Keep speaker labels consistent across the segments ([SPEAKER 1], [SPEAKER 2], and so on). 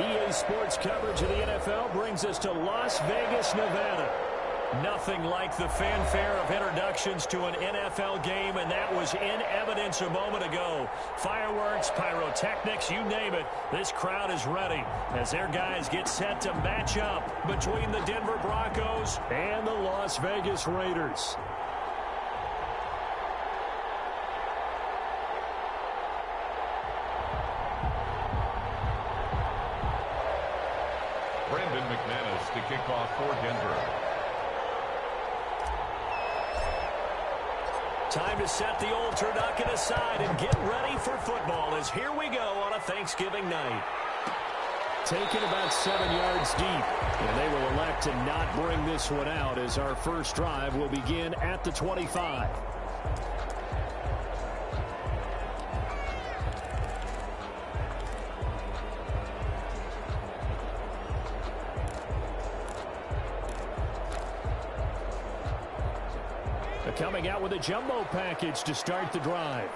[SPEAKER 1] EA Sports coverage of the NFL brings us to Las Vegas, Nevada. Nothing like the fanfare of introductions to an NFL game, and that was in evidence a moment ago. Fireworks, pyrotechnics, you name it. This crowd is ready as their guys get set to match up between the Denver Broncos and the Las Vegas Raiders.
[SPEAKER 2] To kick off for Denver.
[SPEAKER 1] Time to set the old turducken aside and get ready for football as here we go on a Thanksgiving night. Taken about 7 yards deep, and they will elect to not bring this one out as our first drive will begin at the 25. Coming out with a jumbo package to start the drive.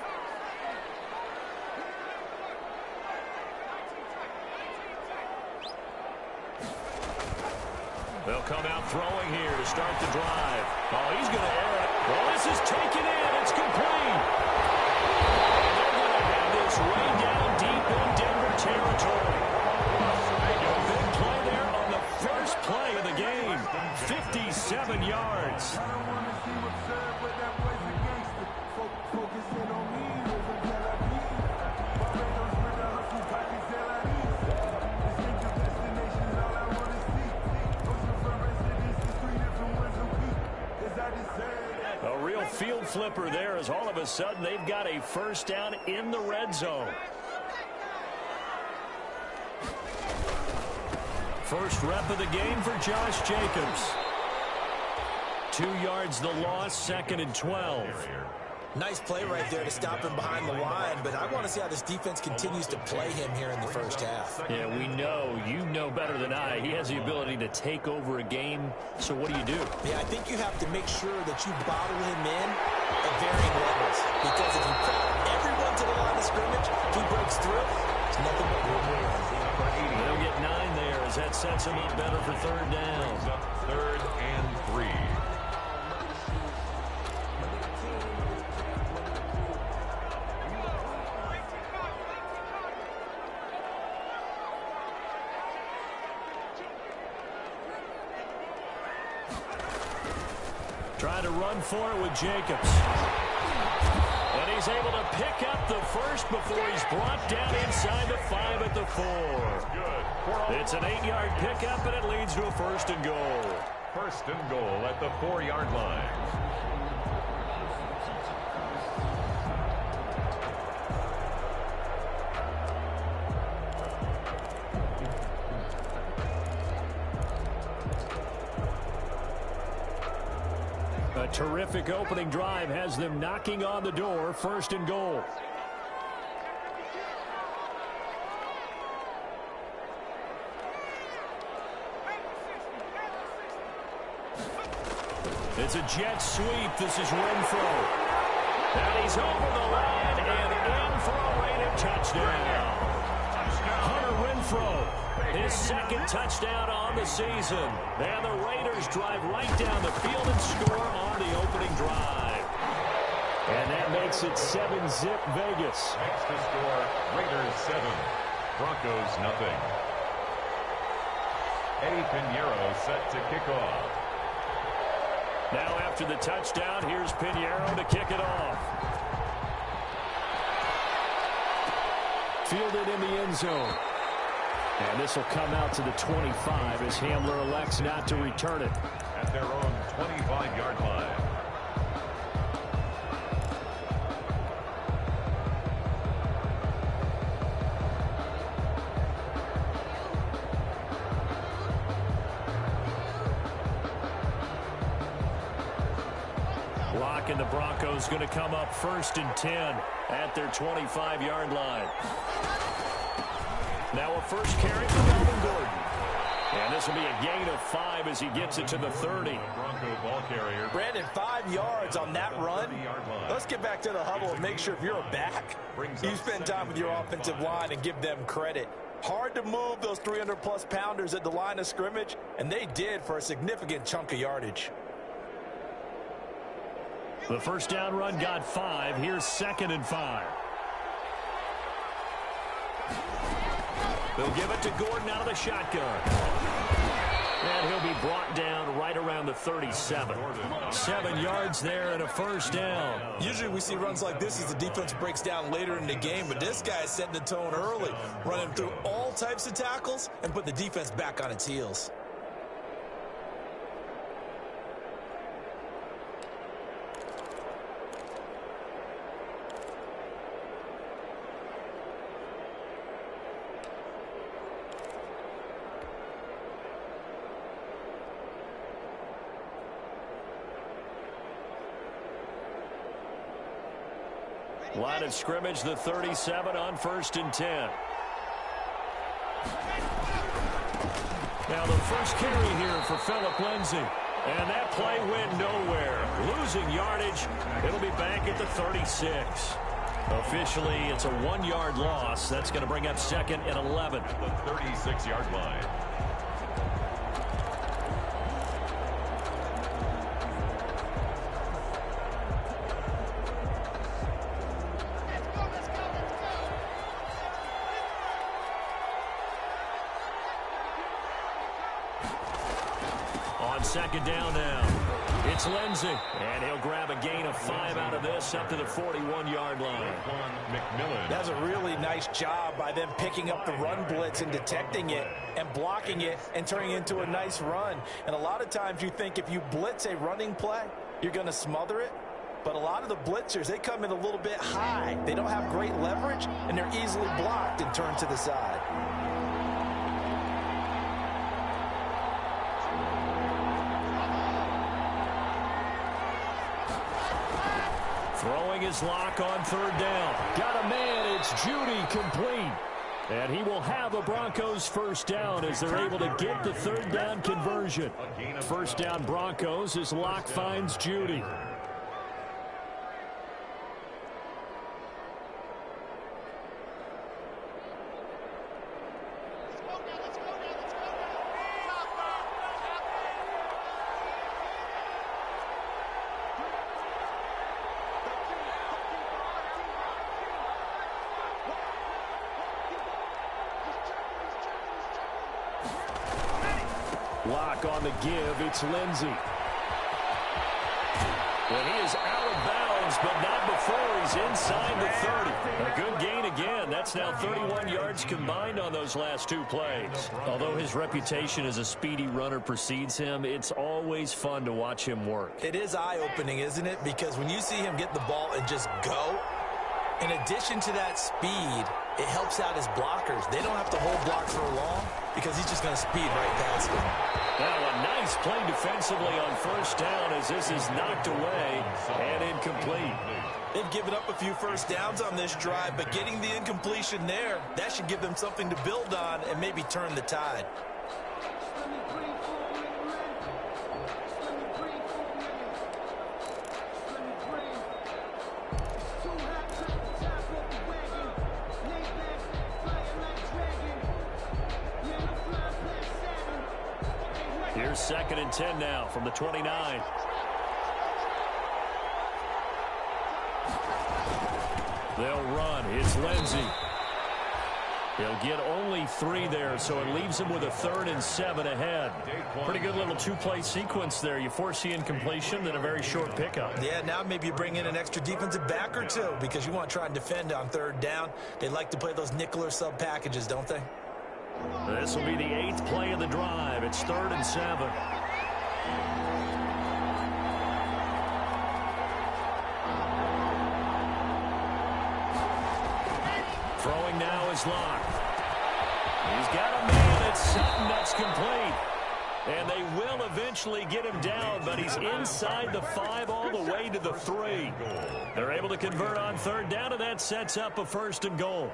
[SPEAKER 1] They'll come out throwing here to start the drive. Oh, he's going to air it. Well, this is taken in. It's complete. They're going to have this way down deep in Denver territory. A big play there on the first play of the game. 57 yards. A real field flipper there as all of a sudden they've got a first down in the red zone. First rep of the game for Josh Jacobs. 2 yards the loss, 2nd and 12.
[SPEAKER 3] Nice play right there to stop him behind the line, but I want to see how this defense continues to play him here in the first half.
[SPEAKER 1] Yeah, we know, you know better than I, he has the ability to take over a game, so what do you do?
[SPEAKER 3] Yeah, I think you have to make sure that you bottle him in at varying levels, because if you crowd everyone to the line of scrimmage, if he breaks through, it's nothing but room to run.
[SPEAKER 1] They'll get 9 there as that sets him up better for third down.
[SPEAKER 2] 3rd and 3.
[SPEAKER 1] Trying to run for it with Jacobs. And he's able to pick up the first before he's brought down inside the 5 at the 4. It's an 8-yard pickup, and it leads to a 1st and goal.
[SPEAKER 2] 1st and goal at the 4-yard line.
[SPEAKER 1] A terrific opening drive has them knocking on the door, 1st and goal. It's a jet sweep. This is Renfro. And he's over the line and in for a rated touchdown. Hunter Renfro, his 2nd touchdown on the season. And the Raiders drive right down the field and score on the opening drive. And that makes it 7-zip Vegas.
[SPEAKER 2] Next to score, Raiders 7, Broncos nothing. Eddie Pinheiro set to kick off.
[SPEAKER 1] Now after the touchdown, here's Pinheiro to kick it off. Fielded in the end zone. And this will come out to the 25 as Hamler elects not to return it.
[SPEAKER 2] At their own 25-yard line.
[SPEAKER 1] back, and the Broncos going to come up 1st and 10 at their 25-yard line. Now a first carry for Melvin Gordon. And this will be a gain of 5 as he gets it to the 30.
[SPEAKER 2] Bronco ball carrier.
[SPEAKER 3] Brandon, 5 yards on that run. Let's get back to the huddle and make sure if you're a back, you spend time with your offensive line and give them credit. Hard to move those 300-plus pounders at the line of scrimmage, and they did for a significant chunk of yardage.
[SPEAKER 1] The first down run got 5. Here's 2nd and 5. They'll give it to Gordon out of the shotgun. And he'll be brought down right around the 37. 7 yards there and a first down.
[SPEAKER 3] Usually we see runs like this as the defense breaks down later in the game, but this guy is setting the tone early, running through all types of tackles and put the defense back on its heels.
[SPEAKER 1] Line of scrimmage, the 37 on 1st and 10. Now the first carry here for Phillip Lindsay. And that play went nowhere. Losing yardage. It'll be back at the 36. Officially, it's a 1-yard loss. That's going to bring up 2nd and 11.
[SPEAKER 2] At the 36-yard line.
[SPEAKER 1] Second down now. It's Lindsay. And he'll grab a gain of 5 out of this up to the 41-yard line.
[SPEAKER 3] That's a really nice job by them picking up the run blitz and detecting it and blocking it and turning it into a nice run. And a lot of times you think if you blitz a running play, you're going to smother it. But a lot of the blitzers, they come in a little bit high. They don't have great leverage, and they're easily blocked and turned to the side.
[SPEAKER 1] Throwing his lock on 3rd down. Got a man. It's Judy complete. And he will have a Broncos first down as they're able to get the 3rd down conversion. First down Broncos as Locke finds Judy. Lock on the give. It's Lindsay. And he is out of bounds, but not before he's inside the 30. A good gain again. That's now 31 yards combined on those last 2 plays. Although his reputation as a speedy runner precedes him, it's always fun to watch him work.
[SPEAKER 3] It is eye-opening, isn't it? Because when you see him get the ball and just go, in addition to that speed, it helps out his blockers. They don't have to hold blocks for long because he's just going to speed right past them.
[SPEAKER 1] Now a nice play defensively on 1st down as this is knocked away and incomplete.
[SPEAKER 3] They've given up a few first downs on this drive, but getting the incompletion there, that should give them something to build on and maybe turn the tide.
[SPEAKER 1] Here's 2nd and 10 now from the 29. They'll run. It's Lindsay. He'll get only 3 there, so it leaves him with a 3rd and 7 ahead. Pretty good little 2-play sequence there. You force the incompletion, then a very short pickup.
[SPEAKER 3] Yeah, now maybe you bring in an extra defensive back or 2 because you want to try and defend on 3rd down. They like to play those nickel or sub packages, don't they?
[SPEAKER 1] This will be the 8th play of the drive. It's 3rd and 7. Throwing now is Locke. He's got a man at Sutton. That's complete. And they will eventually get him down, but he's inside the 5 all the way to the 3. They're able to convert on 3rd down, and that sets up a 1st and goal.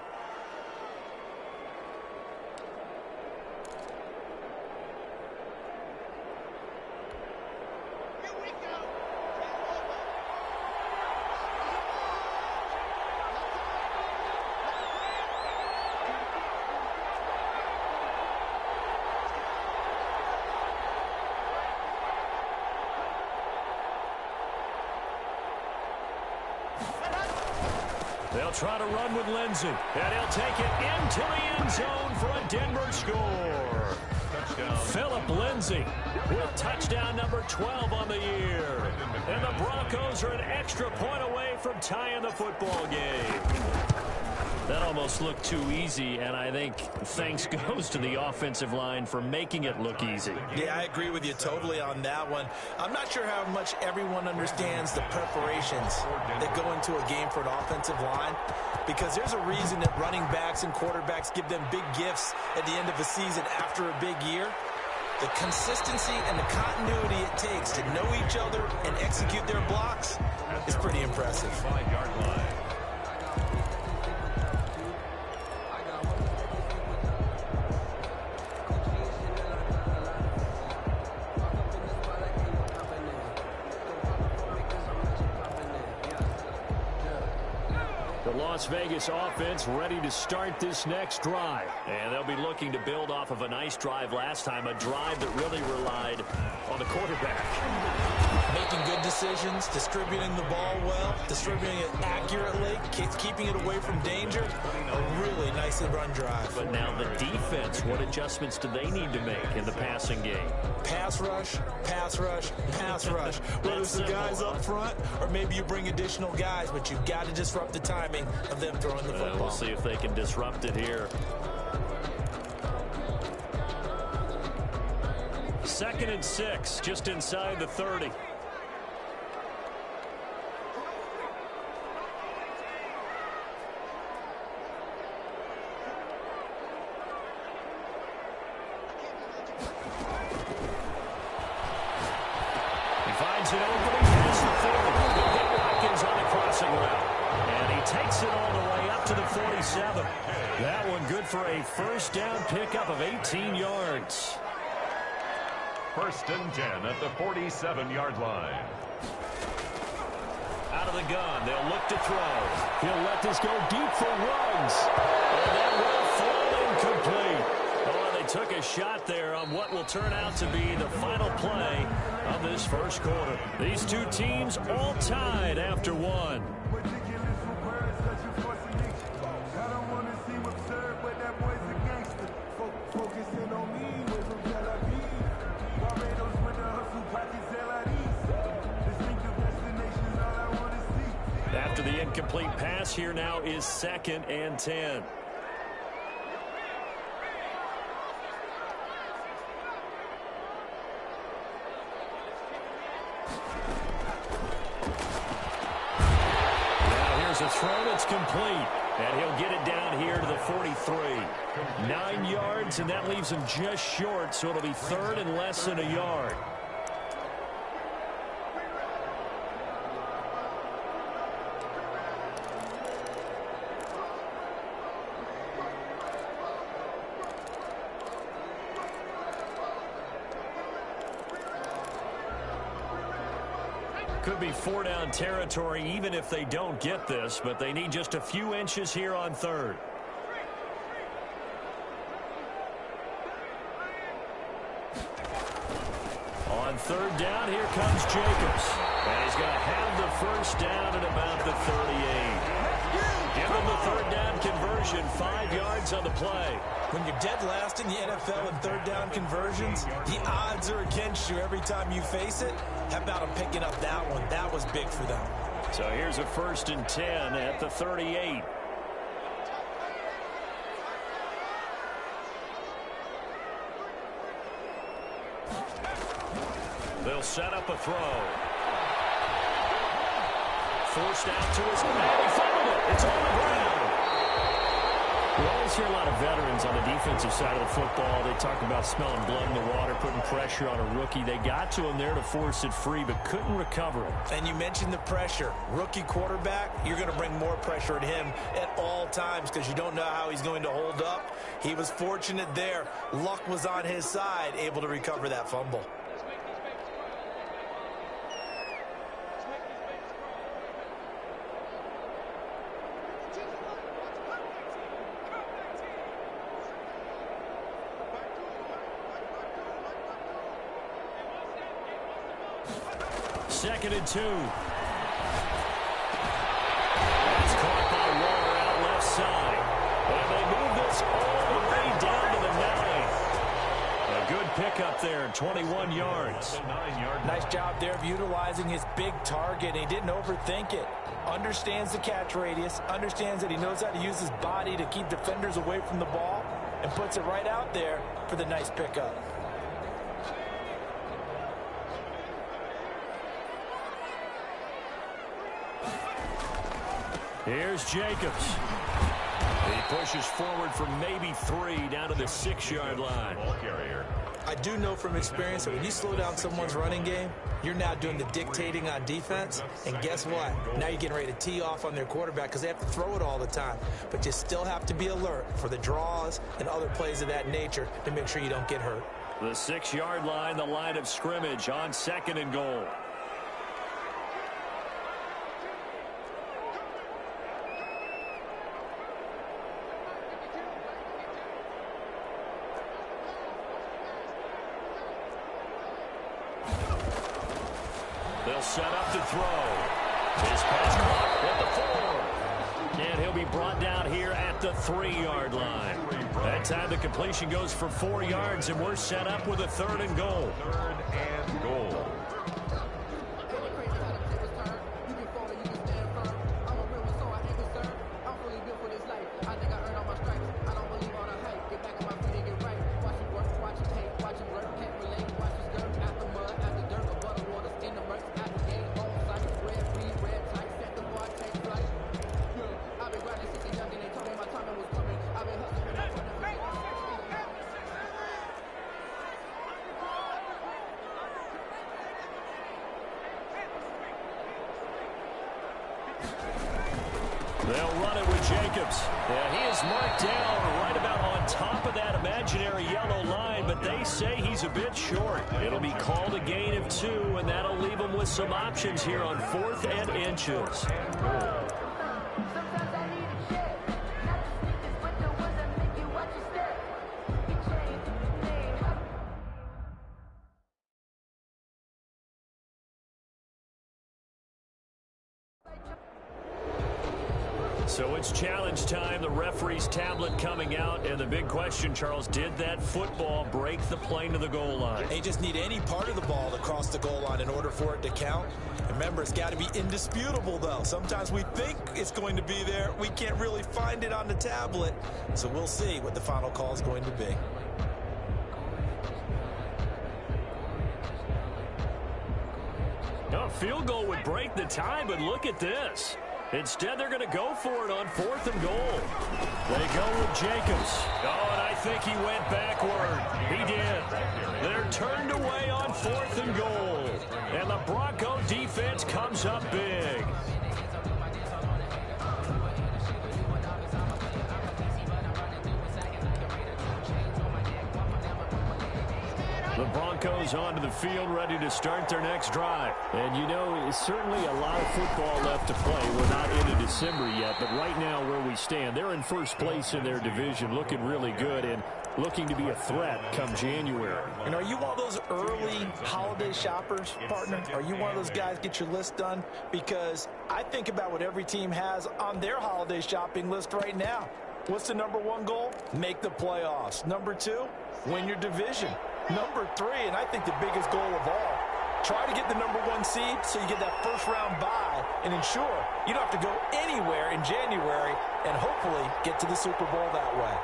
[SPEAKER 1] They'll try to run with Lindsey, and he'll take it into the end zone for a Denver score. Touchdown. Philip Lindsey with touchdown number 12 on the year. And the Broncos are an extra point away from tying the football game. That almost looked too easy, and I think thanks goes to the offensive line for making it look easy.
[SPEAKER 3] Yeah, I agree with you totally on that one. I'm not sure how much everyone understands the preparations that go into a game for an offensive line, because there's a reason that running backs and quarterbacks give them big gifts at the end of the season after a big year. The consistency and the continuity it takes to know each other and execute their blocks is pretty impressive.
[SPEAKER 2] 5-yard line.
[SPEAKER 1] Las Vegas offense ready to start this next drive. And they'll be looking to build off of a nice drive last time, a drive that really relied on the quarterback.
[SPEAKER 3] Making good decisions, distributing the ball well, distributing it accurately, keeping it away from danger. A really nicely run drive.
[SPEAKER 1] But now the defense, what adjustments do they need to make in the passing game?
[SPEAKER 3] Pass rush, pass rush, pass rush. Whether it's the guys up front or maybe you bring additional guys, but you've got to disrupt the timing of them throwing the football.
[SPEAKER 1] We'll see if they can disrupt it here. 2nd and 6, just inside the 30. He finds an opening past the 40. He'll get Watkins on the crossing route. And he takes it all the way up to the 47. That one good for a 1st down pickup of 18 yards.
[SPEAKER 2] 1st and 10 at the 47-yard line.
[SPEAKER 1] Out of the gun, they'll look to throw. He'll let this go deep for Ruggs. And that will fall incomplete. Oh, they took a shot there on what will turn out to be the final play of this 1st quarter. These two teams all tied after 1. After the incomplete pass, here now is 2nd and 10. Now here's a throw that's complete. And he'll get it down here to the 43. 9 yards, and that leaves him just short, so it'll be 3rd and less than a yard. Could be 4-down territory even if they don't get this, but they need just a few inches here on 3rd. On 3rd down, here comes Jacobs. And he's going to have the 1st down at about the 38. Give him the 3rd down conversion, 5 yards on the play.
[SPEAKER 3] When you're dead last in the NFL in 3rd down conversions, the odds are against you every time you face it. How about them picking up that one? That was big for them.
[SPEAKER 1] So here's a 1st and 10 at the 38. They'll set up a throw. Forced out to his man. He fumbled it. It's on the ground. We always hear a lot of veterans on the defensive side of the football. They talk about smelling blood in the water, putting pressure on a rookie. They got to him there to force it free, but couldn't recover it.
[SPEAKER 3] And you mentioned the pressure. Rookie quarterback, you're going to bring more pressure at him at all times because you don't know how he's going to hold up. He was fortunate there. Luck was on his side, able to recover that fumble.
[SPEAKER 1] Second and 2. It's caught by Waller out left side. And they move this all the way down to the 9. A good pickup there, 21 yards.
[SPEAKER 3] Nice job there of utilizing his big target. He didn't overthink it. Understands the catch radius, understands that he knows how to use his body to keep defenders away from the ball, and puts it right out there for the nice pickup.
[SPEAKER 1] Here's Jacobs. He pushes forward for maybe 3 down to the 6-yard line.
[SPEAKER 3] I do know from experience that when you slow down someone's running game, you're now doing the dictating on defense. And guess what? Now you're getting ready to tee off on their quarterback because they have to throw it all the time. But you still have to be alert for the draws and other plays of that nature to make sure you don't get hurt.
[SPEAKER 1] The 6-yard line, the line of scrimmage on 2nd and goal. They'll set up to throw. His pass clock at the 4. And he'll be brought down here at the 3-yard line. That time the completion goes for 4 yards, and we're set up with a 3rd and goal.
[SPEAKER 2] 3rd and goal.
[SPEAKER 1] They'll run it with Jacobs. Yeah, he is marked down right about on top of that imaginary yellow line, but they say he's a bit short. It'll be called a gain of 2, and that'll leave him with some options here on 4th and inches. So it's challenge time. The referee's tablet coming out. And the big question, Charles, did that football break the plane to the goal line?
[SPEAKER 3] They just need any part of the ball to cross the goal line in order for it to count. Remember, it's got to be indisputable, though. Sometimes we think it's going to be there. We can't really find it on the tablet. So we'll see what the final call is going to be.
[SPEAKER 1] A field goal would break the tie, but look at this. Instead, they're going to go for it on 4th and goal. They go with Jacobs. Oh, and I think he went backward. He did. They're turned away on 4th and goal. And the Bronco defense comes up big. The Broncos onto the field, ready to start their next drive. And, you know, it's certainly a lot of football left to play. We're not into December yet, but right now where we stand, they're in first place in their division, looking really good and looking to be a threat come January.
[SPEAKER 3] And are you one of those early holiday shoppers, partner? Are you one of those guys get your list done? Because I think about what every team has on their holiday shopping list right now. What's the #1 goal? Make the playoffs. #2, win your division. #3, and I think the biggest goal of all, try to get the #1 seed so you get that first-round bye and ensure you don't have to go anywhere in January and hopefully get to the Super Bowl that way.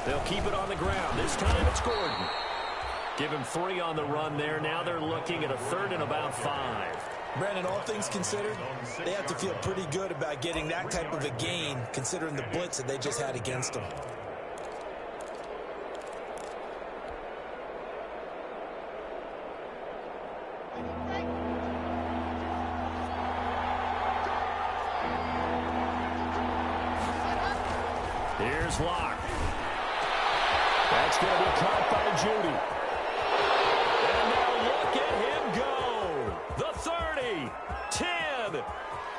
[SPEAKER 1] They'll keep it on the ground. This time it's Gordon. Give him 3 on the run there. Now they're looking at a 3rd and about 5.
[SPEAKER 3] Brandon, all things considered, they have to feel pretty good about getting that type of a gain, considering the blitz that they just had against them.
[SPEAKER 1] Here's Locke. That's going to be caught by Judy. And now look at him go. The 30, 10,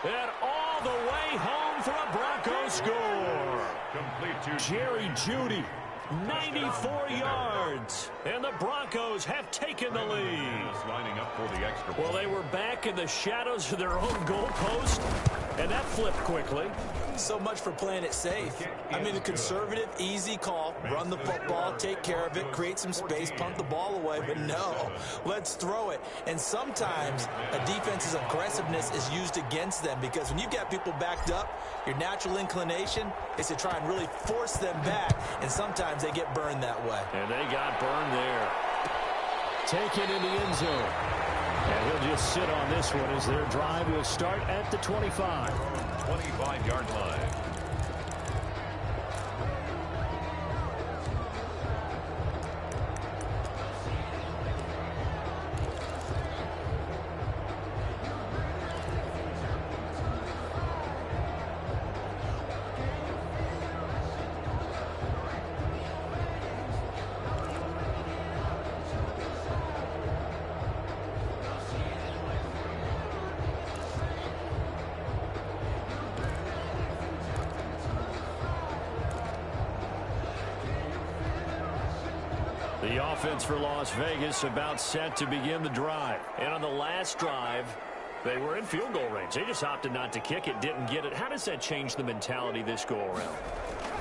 [SPEAKER 1] and all the way home for a Broncos score.
[SPEAKER 2] Complete to
[SPEAKER 1] Jerry Judy, 94 yards, and the Broncos have taken the lead.
[SPEAKER 2] Just lining up for the extra
[SPEAKER 1] Well, they were back in the shadows of their own goalpost, and that flipped quickly.
[SPEAKER 3] So much for playing it safe. I mean, a conservative, easy call, run the football, take care of it, create some space, punt the ball away, but no, let's throw it. And sometimes a defense's aggressiveness is used against them because when you've got people backed up, your natural inclination is to try and really force them back, and sometimes they get burned that way.
[SPEAKER 1] And they got burned there. Taken in the end zone. And he'll just sit on this one as their drive will start at the 25.
[SPEAKER 2] 25-yard line.
[SPEAKER 1] The offense for Las Vegas about set to begin the drive. And on the last drive, they were in field goal range. They just opted not to kick it, didn't get it. How does that change the mentality this go-around?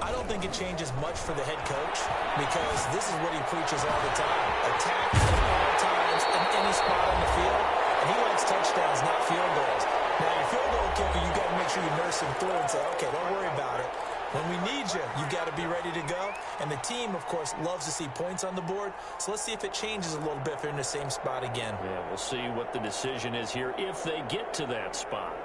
[SPEAKER 3] I don't think it changes much for the head coach because this is what he preaches all the time. Attack at all times in any spot on the field, and he likes touchdowns, not field goals. Now, your field goal kicker, you got to make sure you nurse him through and say, okay, don't worry about it. When we need you, you got to be ready to go. And the team, of course, loves to see points on the board. So let's see if it changes a little bit if they're in the same spot again.
[SPEAKER 1] Yeah, we'll see what the decision is here if they get to that spot.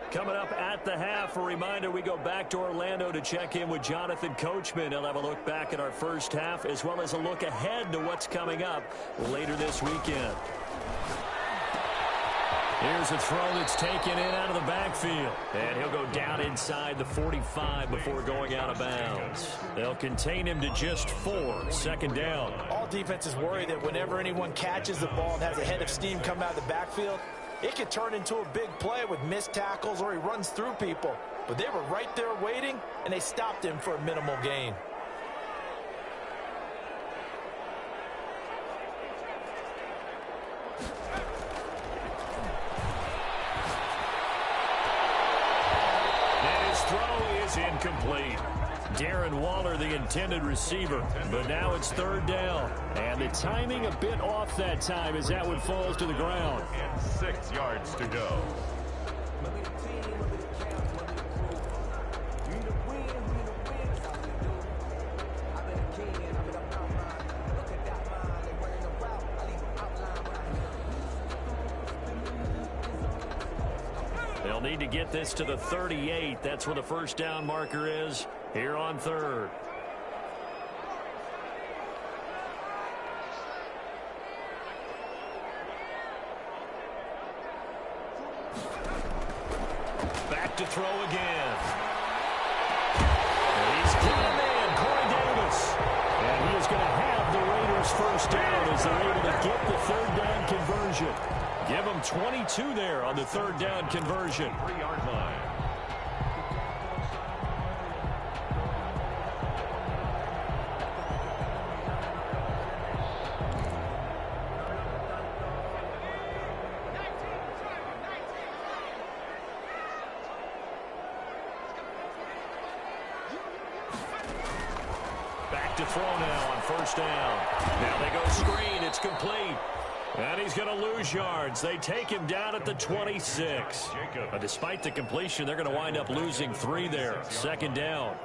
[SPEAKER 1] Coming up at the half, a reminder, we go back to Orlando to check in with Jonathan Coachman. He'll have a look back at our first half as well as a look ahead to what's coming up later this weekend. Here's a throw that's taken in out of the backfield. And he'll go down inside the 45 before going out of bounds. They'll contain him to just 4. Second down.
[SPEAKER 3] All defenses worry that whenever anyone catches the ball and has a head of steam come out of the backfield, it could turn into a big play with missed tackles or he runs through people. But they were right there waiting, and they stopped him for a minimal gain.
[SPEAKER 1] Incomplete. Darren Waller, the intended receiver, but now it's third down. And the timing a bit off that time as that one falls to the ground.
[SPEAKER 2] And 6 yards to go.
[SPEAKER 1] They'll need to get this to the 38. That's where the first down marker is here on third. Back to throw again. And he's got a man, Corey Davis. And he is going to have the Raiders first down as they're able to get the third down conversion. Give them 22 there on the third down conversion.
[SPEAKER 2] 3-yard line.
[SPEAKER 1] Back to throw now on first down. Now they go screen. It's complete. And he's going to lose yards. They take him down at the 26. But despite the completion, they're going to wind up losing 3 there. Second down.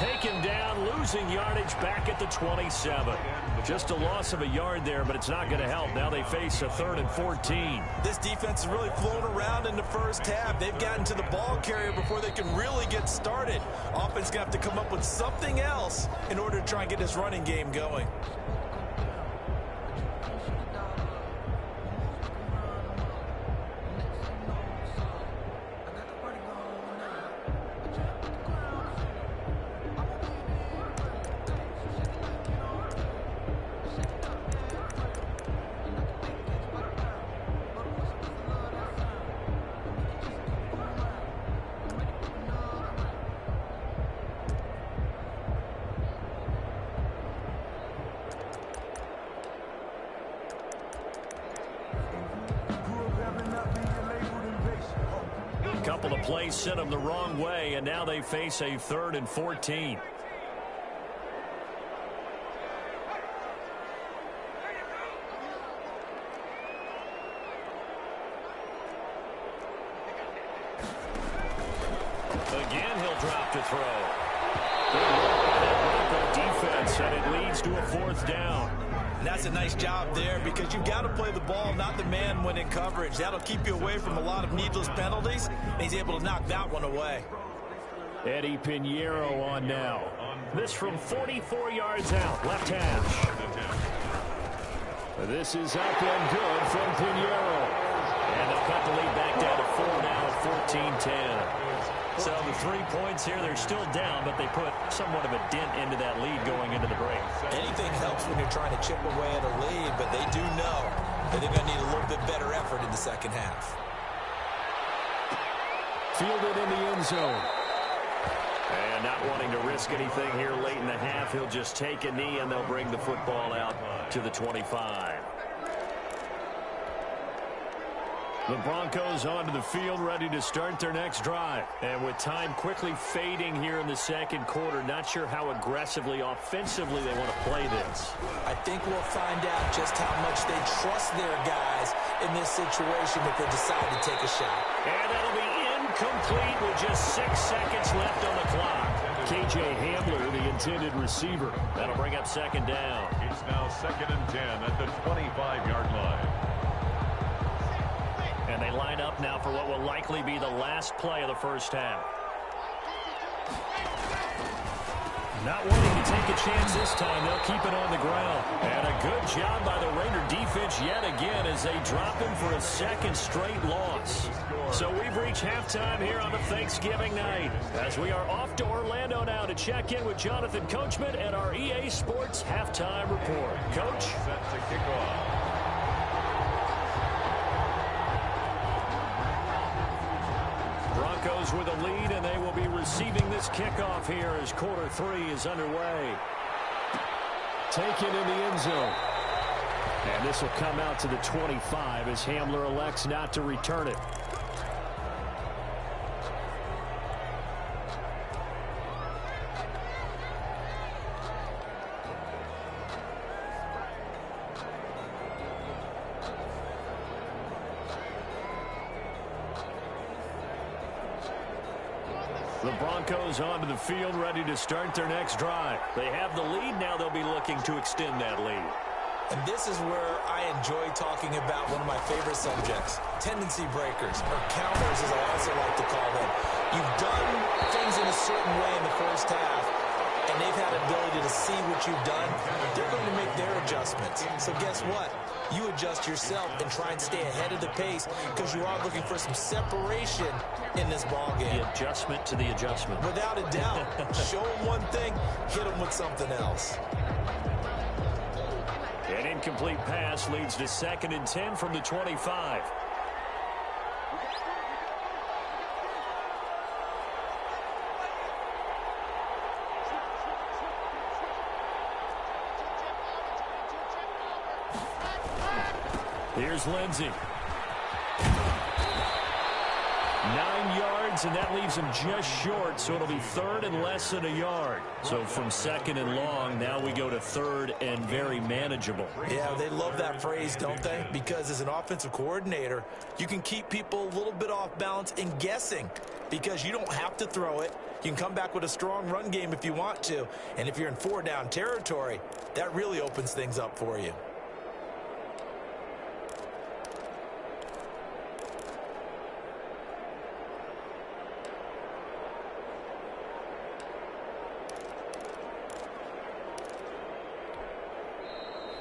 [SPEAKER 1] taken down, losing yardage back at the 27. Just a loss of a yard there, but it's not going to help. Now they face a 3rd and 14.
[SPEAKER 3] This defense is really flown around in the first half. They've gotten to the ball carrier before they can really get started. Offense going to have to come up with something else in order to try and get this running game going.
[SPEAKER 1] Couple of plays sent them the wrong way, and now they face a 3rd and 14. Again, he'll drop to throw. Good work by that Bronco defense, and it leads to a 4th down.
[SPEAKER 3] And that's a nice job there because you've got to play the ball, not the man when in coverage. That'll keep you away from a lot of needless penalties, and he's able to knock that one away.
[SPEAKER 1] Eddie Pinheiro on now. This from 44 yards out, left hash. This is up and good from Pinheiro. And they'll cut the lead back down to 4 now at 14-10. So the 3 points here, they're still down, but they put somewhat of a dent into that lead going into the break.
[SPEAKER 3] Anything helps when you're trying to chip away at a lead, but they do know that they're going to need a little bit better effort in the second half.
[SPEAKER 1] Fielded in the end zone. And not wanting to risk anything here late in the half, he'll just take a knee, and they'll bring the football out to the 25. The Broncos onto the field, ready to start their next drive. And with time quickly fading here in the second quarter, not sure how aggressively, offensively they want to play this.
[SPEAKER 3] I think we'll find out just how much they trust their guys in this situation if they decide to take a shot.
[SPEAKER 1] And that'll be incomplete with just 6 seconds left on the clock. KJ Hamler, the intended receiver. That'll bring up 2nd down.
[SPEAKER 2] It's now 2nd and 10 at the 25-yard line.
[SPEAKER 1] And they line up now for what will likely be the last play of the first half. Not wanting to take a chance this time, they'll keep it on the ground. And a good job by the Raider defense yet again as they drop him for a 2nd straight loss. So we've reached halftime here on the Thanksgiving night, as we are off to Orlando now to check in with Jonathan Coachman and our EA Sports Halftime Report. Coach?
[SPEAKER 2] Set to kick off.
[SPEAKER 1] Broncos with a lead, and they will be receiving this kickoff here as quarter 3 is underway. Taken in the end zone. And this will come out to the 25 as Hamler elects not to return it. The Broncos onto the field, ready to start their next drive. They have the lead. Now they'll be looking to extend that lead.
[SPEAKER 3] And this is where I enjoy talking about one of my favorite subjects, tendency breakers, or counters as I also like to call them. You've done things in a certain way in the first half, and they've had the ability to see what you've done. They're going to make their adjustments. So guess what? You adjust yourself and try and stay ahead of the pace because you are looking for some separation in this ball game.
[SPEAKER 1] The adjustment to the adjustment.
[SPEAKER 3] Without a doubt. Show them one thing, hit them with something else.
[SPEAKER 1] An incomplete pass leads to 2nd and 10 from the 25. Here's Lindsey. 9 yards, and that leaves him just short, so it'll be third and less than a yard. So from second and long, now we go to third and very manageable.
[SPEAKER 3] Yeah, they love that phrase, don't they? Because as an offensive coordinator, you can keep people a little bit off balance and guessing because you don't have to throw it. You can come back with a strong run game if you want to. And if you're in 4-down territory, that really opens things up for you.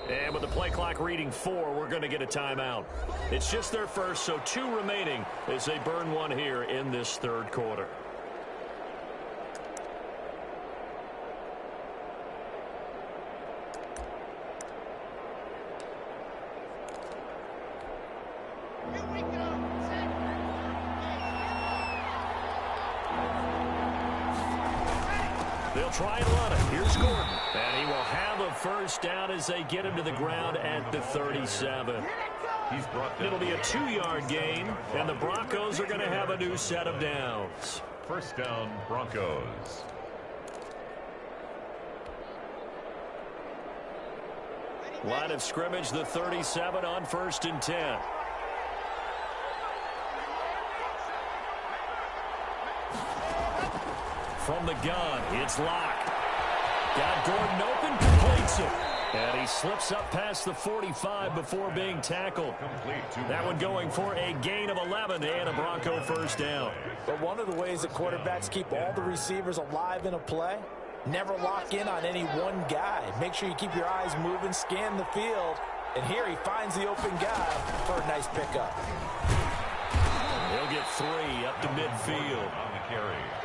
[SPEAKER 1] And with the play clock reading 4, we're going to get a timeout. It's just their first, so 2 remaining as they burn one here in this third quarter. They'll try and run it. Here's Gordon. And he will have a first down as they get him to the ground at the 37. It'll be a 2-yard gain, and the Broncos are going to have a new set of downs.
[SPEAKER 2] First down, Broncos.
[SPEAKER 1] Line of scrimmage, the 37 on 1st and 10. From the gun, it's Locke. Got Gordon open, completes it. And he slips up past the 45 before being tackled. That one going for a gain of 11 and a Bronco first down.
[SPEAKER 3] But one of the ways that quarterbacks keep all the receivers alive in a play, never lock in on any one guy. Make sure you keep your eyes moving, scan the field. And here he finds the open guy for a nice pickup.
[SPEAKER 1] He'll get 3 up to midfield.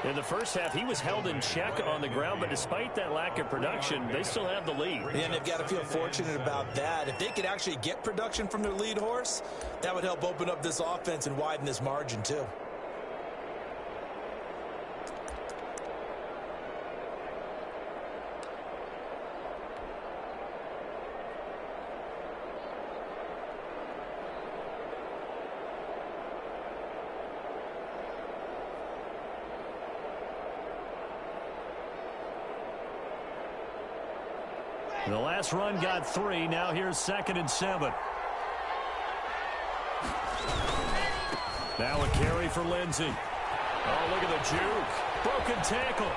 [SPEAKER 1] In the first half, he was held in check on the ground, but despite that lack of production, they still have the lead.
[SPEAKER 3] And they've got to feel fortunate about that. If they could actually get production from their lead horse, that would help open up this offense and widen this margin too.
[SPEAKER 1] The last run got 3. Now here's 2nd and 7. Now a carry for Lindsey. Oh, look at the juke. Broken tackle.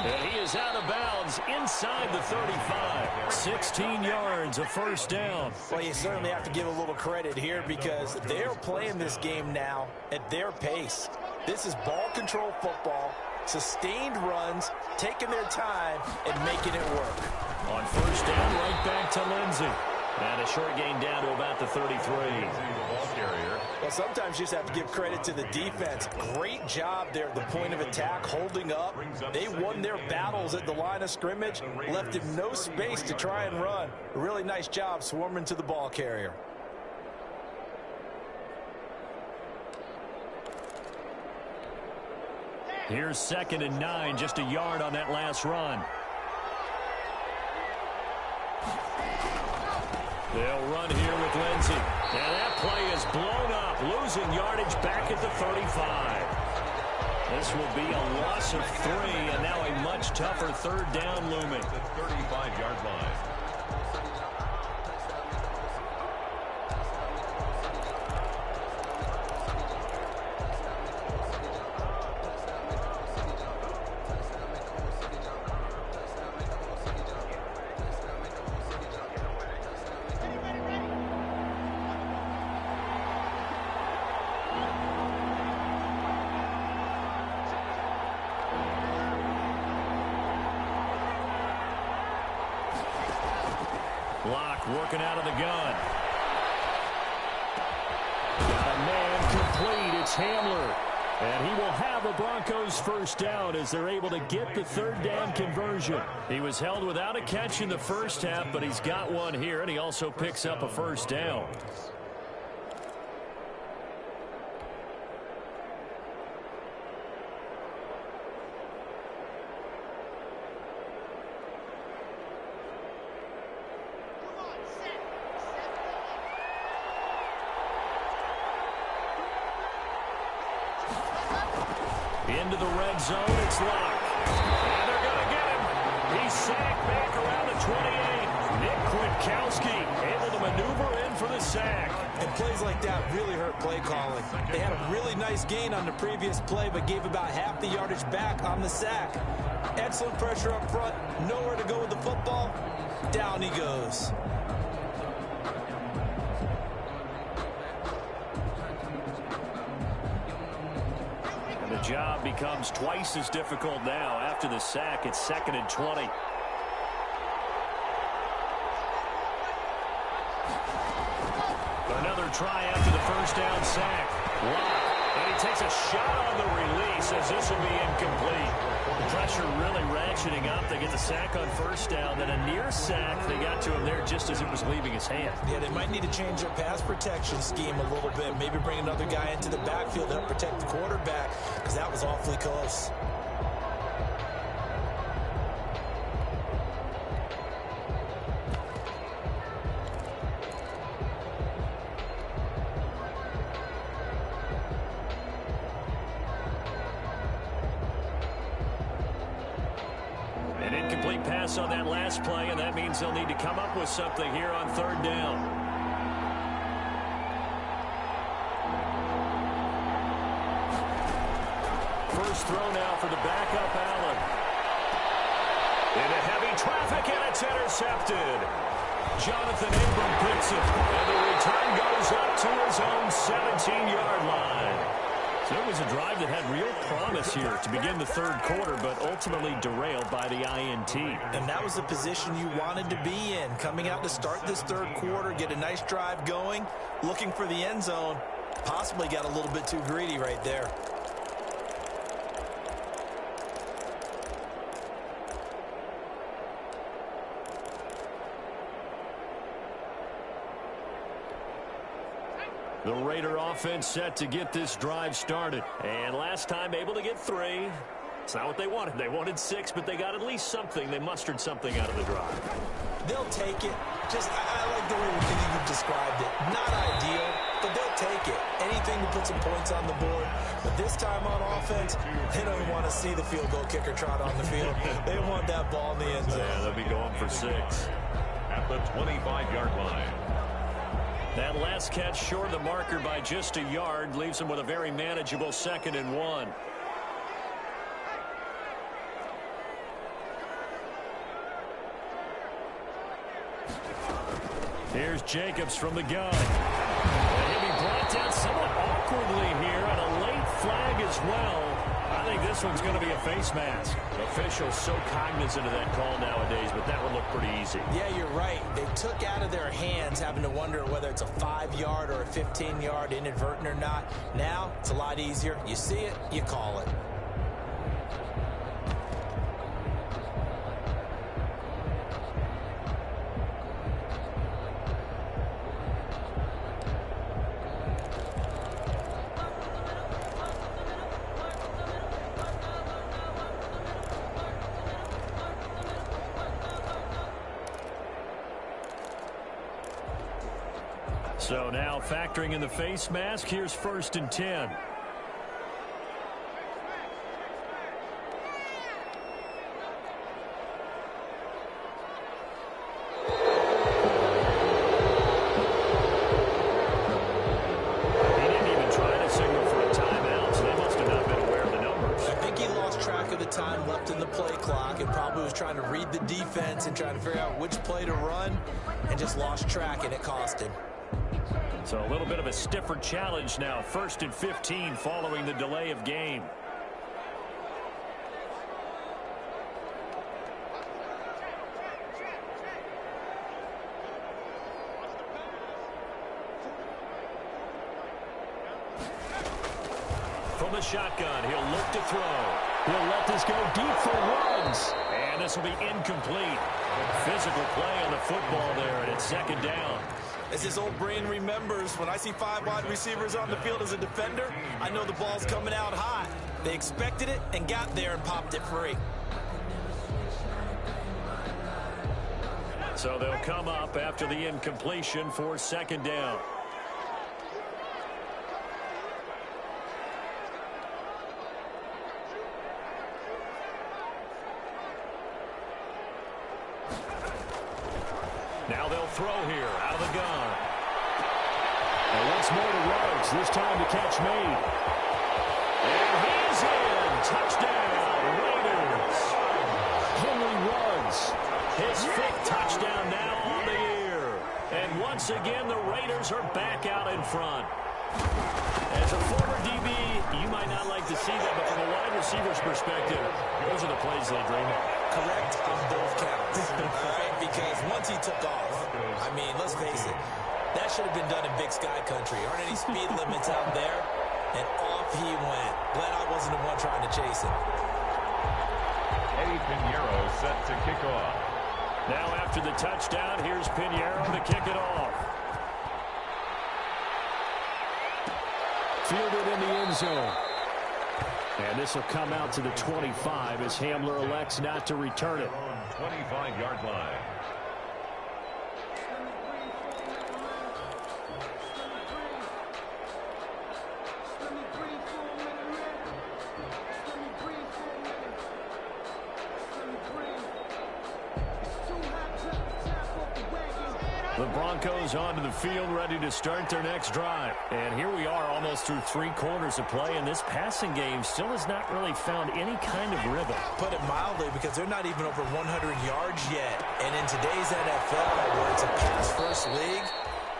[SPEAKER 1] And he is out of bounds inside the 35. 16 yards, a first down.
[SPEAKER 3] Well, you certainly have to give a little credit here because they're playing this game now at their pace. This is ball control football, sustained runs, taking their time, and making it work.
[SPEAKER 1] On first down, right back to Lindsey. And a short gain down to about the 33.
[SPEAKER 3] Well, sometimes you just have to give credit to the defense. Great job there at the point of attack, holding up. They won their battles at the line of scrimmage, left him no space to try and run. A really nice job swarming to the ball carrier.
[SPEAKER 1] Here's 2nd and 9, just a yard on that last run. They'll run here with Lindsey. And that play is blown up, losing yardage back at the 35. This will be a loss of 3, and now a much tougher third down looming.
[SPEAKER 2] The 35-yard line.
[SPEAKER 1] Locke working out of the gun. Got a man complete. It's Hamler. And he will have a Broncos first down as they're able to get the third down conversion. He was held without a catch in the first half, but he's got one here, and he also picks up a first down. into the red zone. It's Luck. And they're going to get him. He's sacked back around the 28. Nick Kwiatkowski able to maneuver in for the sack.
[SPEAKER 3] And plays like that really hurt play calling. They had a really nice gain on the previous play, but gave about half the yardage back on the sack. Excellent pressure up front. Nowhere to go with the football. Down he goes.
[SPEAKER 1] And the job becomes twice as difficult now. After the sack, it's 2nd and 20. Another try after the first down sack. Wow. And he takes a shot on the release as this will be incomplete. Pressure really ratcheting up. They get the sack on first down. Then a near sack. They got to him there just as it was leaving his hand.
[SPEAKER 3] Yeah, they might need to change their pass protection scheme a little bit. Maybe bring another guy into the backfield to help protect the quarterback, because that was awfully close.
[SPEAKER 1] On that last play, and that means they'll need to come up with something here on 3rd down. First throw now for the backup Allen. Into heavy traffic, and it's intercepted. Jonathan Abram picks it, and the return goes up to his own 17-yard line. So it was a drive that had real promise here to begin the 3rd quarter, but ultimately derailed by the INT.
[SPEAKER 3] And that was the position you wanted to be in. Coming out to start this 3rd quarter, get a nice drive going, looking for the end zone. Possibly got a little bit too greedy right there.
[SPEAKER 1] The Raider offense set to get this drive started. And last time able to get 3. It's not what they wanted. They wanted 6, but they got at least something. They mustered something out of the drive.
[SPEAKER 3] They'll take it. I like the way you've described it. Not ideal, but they'll take it. Anything to put some points on the board. But this time on offense, they don't want to see the field goal kicker trot on the field. They want that ball in the end zone.
[SPEAKER 1] Yeah, they'll be going for 6.
[SPEAKER 2] At the 25-yard line.
[SPEAKER 1] That last catch short of the marker by just a yard leaves him with a very manageable 2nd and 1. Here's Jacobs from the gun. And he'll be brought down somewhat awkwardly here, and a late flag as well. I think this one's going to be a face mask. Officials so cognizant of that call nowadays, but that would look pretty easy.
[SPEAKER 3] Yeah, you're right. They took out of their hands having to wonder whether it's a 5-yard or a 15-yard inadvertent or not. Now, it's a lot easier. You see it, you call it.
[SPEAKER 1] So now factoring in the face mask, here's 1st and 10.
[SPEAKER 3] Trying to read the defense and trying to figure out which play to run, and just lost track, and it cost him.
[SPEAKER 1] So a little bit of a stiffer challenge now. 1st and 15 following the delay of game. From the shotgun, he'll look to throw. He'll let this go deep for runs. And this will be incomplete. Physical play on the football there, and it's 2nd down.
[SPEAKER 3] As his old brain remembers, when I see 5 wide receivers on the field as a defender, I know the ball's coming out hot. They expected it and got there and popped it free.
[SPEAKER 1] So they'll come up after the incompletion for 2nd down. Now they'll throw here out of the gun. And once more to Ruggs. This time the catch made. And he's in. Touchdown, Raiders. Henry Ruggs. His 5th touchdown now on the year. And once again, the Raiders are back out in front. As a former DB, you might not like to see that, but from a wide receiver's perspective, those are the plays they dream of.
[SPEAKER 3] Correct on both counts. All right, because once he took off, I mean, let's face it, that should have been done in Big Sky Country. Aren't any speed limits out there? And off he went. Glad I wasn't the one trying to chase him.
[SPEAKER 2] Eddie Pinheiro set to kick off.
[SPEAKER 1] Now after the touchdown, here's Pinheiro to kick it off. Fielded in the end zone. And this will come out to the 25 as Hamler elects not to return it.
[SPEAKER 2] 25-yard line.
[SPEAKER 1] The Broncos onto the field, ready to start their next drive. And here we are almost through 3 quarters of play, and this passing game still has not really found any kind of rhythm.
[SPEAKER 3] Put it mildly, because they're not even over 100 yards yet. And in today's NFL, where it's a pass-first league,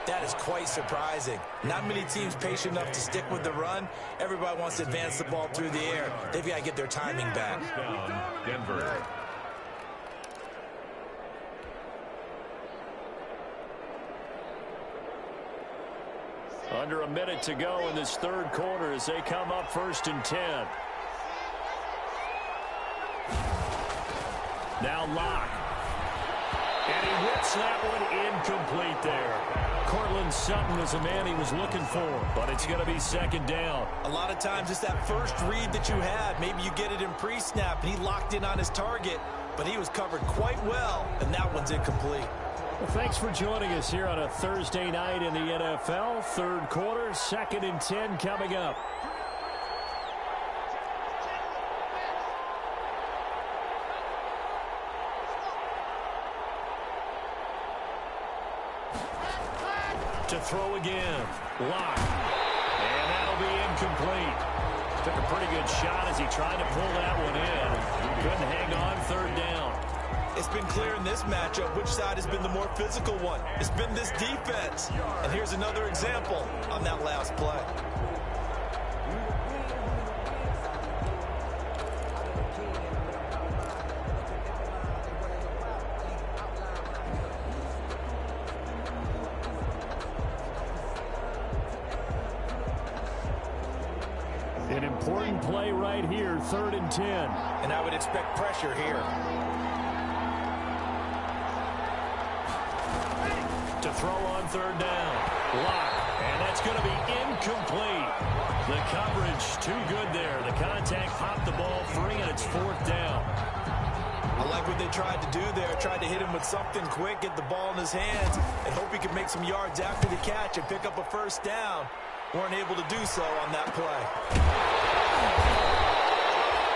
[SPEAKER 3] that is quite surprising. Not many teams patient enough to stick with the run. Everybody wants to advance the ball through the air. They've got to get their timing back.
[SPEAKER 2] Down, Denver.
[SPEAKER 1] Under a minute to go in this 3rd quarter as they come up 1st and 10. Now Locke. And he whips that one incomplete there. Cortland Sutton was the man he was looking for, but it's going to be 2nd down.
[SPEAKER 3] A lot of times it's that first read that you had. Maybe you get it in pre-snap, and he locked in on his target, but he was covered quite well, and that one's incomplete.
[SPEAKER 1] Well, thanks for joining us here on a Thursday night in the NFL. 3rd quarter, 2nd and 10 coming up. To throw again. Lock. And that'll be incomplete. Took a pretty good shot as he tried to pull that one in. Couldn't hang on 3rd down.
[SPEAKER 3] It's been clear in this matchup which side has been the more physical one. It's been this defense. And here's another example on that last play.
[SPEAKER 1] An important play right here, 3rd and 10.
[SPEAKER 3] And I would expect pressure here.
[SPEAKER 1] To throw on 3rd down. Lock. And that's going to be incomplete. The coverage too good there. The contact popped the ball free, and it's 4th down.
[SPEAKER 3] I like what they tried to do there. Tried to hit him with something quick, get the ball in his hands, and hope he could make some yards after the catch and pick up a 1st down. Weren't able to do so on that play.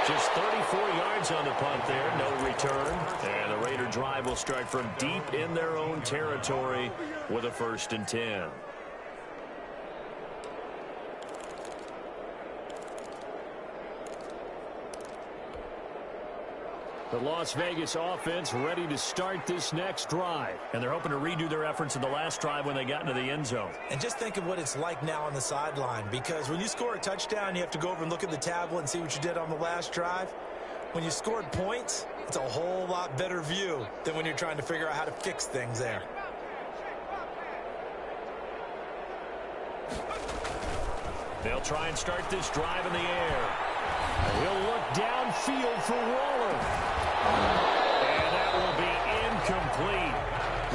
[SPEAKER 1] Just 34 yards on the punt there, no return. And the Raider drive will start from deep in their own territory with a 1st and 10. The Las Vegas offense ready to start this next drive. And they're hoping to redo their efforts in the last drive when they got into the end zone.
[SPEAKER 3] And just think of what it's like now on the sideline, because when you score a touchdown, you have to go over and look at the tablet and see what you did on the last drive. When you scored points, it's a whole lot better view than when you're trying to figure out how to fix things there.
[SPEAKER 1] They'll try and start this drive in the air. He'll look downfield for Waller. And that will be incomplete.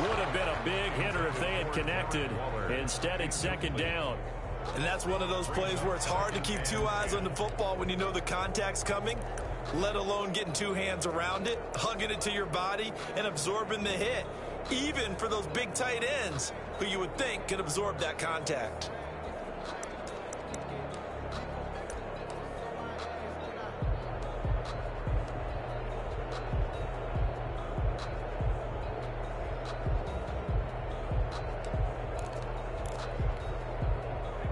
[SPEAKER 1] Would have been a big hitter if they had connected. Instead, it's 2nd down.
[SPEAKER 3] And that's one of those plays where it's hard to keep 2 eyes on the football when you know the contact's coming, let alone getting 2 hands around it, hugging it to your body, and absorbing the hit, even for those big tight ends who you would think could absorb that contact.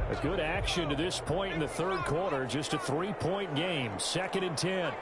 [SPEAKER 1] A good action to this point in the third quarter. Just a 3-point game. 2nd and 10.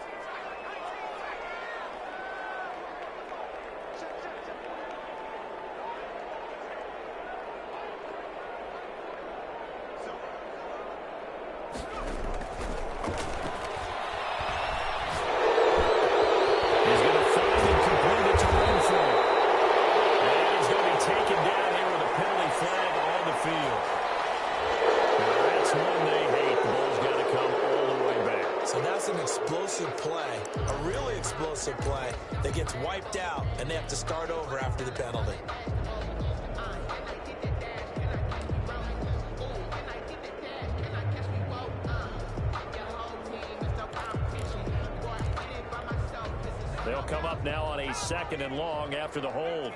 [SPEAKER 3] Play that gets wiped out, and they have to start over after the penalty.
[SPEAKER 1] They'll come up now on a 2nd and long after the hold.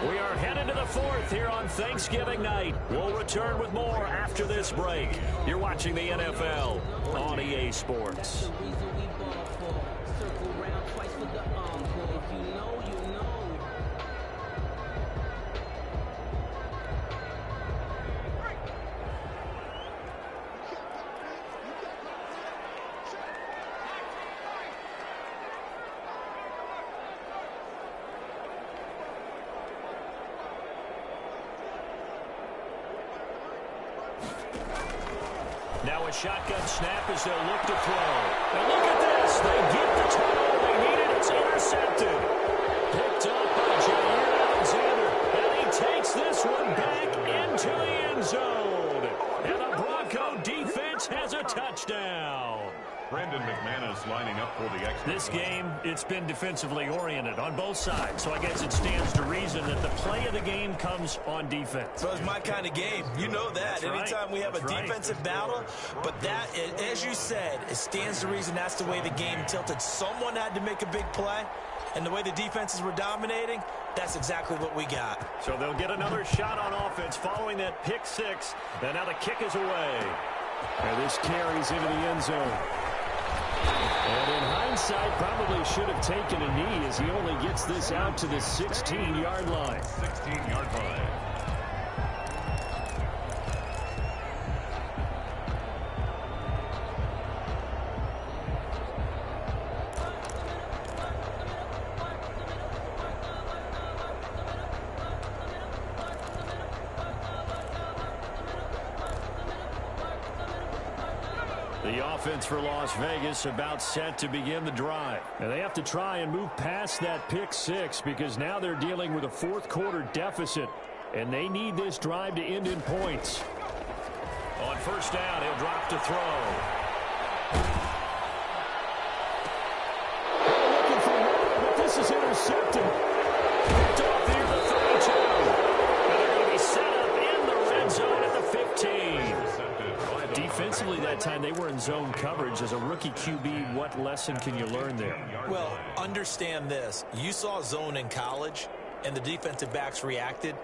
[SPEAKER 1] We are headed to the 4th here on Thanksgiving night. We'll return with more after this break. You're watching the NFL on EA Sports. Now a shotgun snap as they'll look to throw. And look at this. They get the total they needed. It's intercepted. Picked up by Jair Alexander. And he takes this one back into the end zone. And the Bronco defense has a touchdown.
[SPEAKER 2] Brandon McManus lining up for the extra.
[SPEAKER 1] This game, it's been defensively oriented on both sides. So I guess it stands to reason that the play of the game comes on defense.
[SPEAKER 3] So it's my kind of game. You know that.
[SPEAKER 1] That's
[SPEAKER 3] Anytime
[SPEAKER 1] right.
[SPEAKER 3] we have
[SPEAKER 1] That's
[SPEAKER 3] a defensive battle. But that, as you said, it stands to reason that's the way the game tilted. Someone had to make a big play. And the way the defenses were dominating, that's exactly what we got.
[SPEAKER 1] So they'll get another shot on offense following that pick 6. And now the kick is away. And this carries into the end zone. And in hindsight, probably should have taken a knee as he only gets this out to the 16-yard line.
[SPEAKER 2] 16-yard line.
[SPEAKER 1] The offense for Las Vegas about set to begin the drive. And they have to try and move past that pick 6 because now they're dealing with a fourth quarter deficit. And they need this drive to end in points. On first down, he'll drop to throw. They're looking for more, but this is intercepted. Picked off near the 32. And they're going to be set up in the red zone at the 15. Defensively that time, they were in zone coverage. As a rookie QB, what lesson can you learn there?
[SPEAKER 3] Well, understand this. You saw zone in college, and the defensive backs reacted,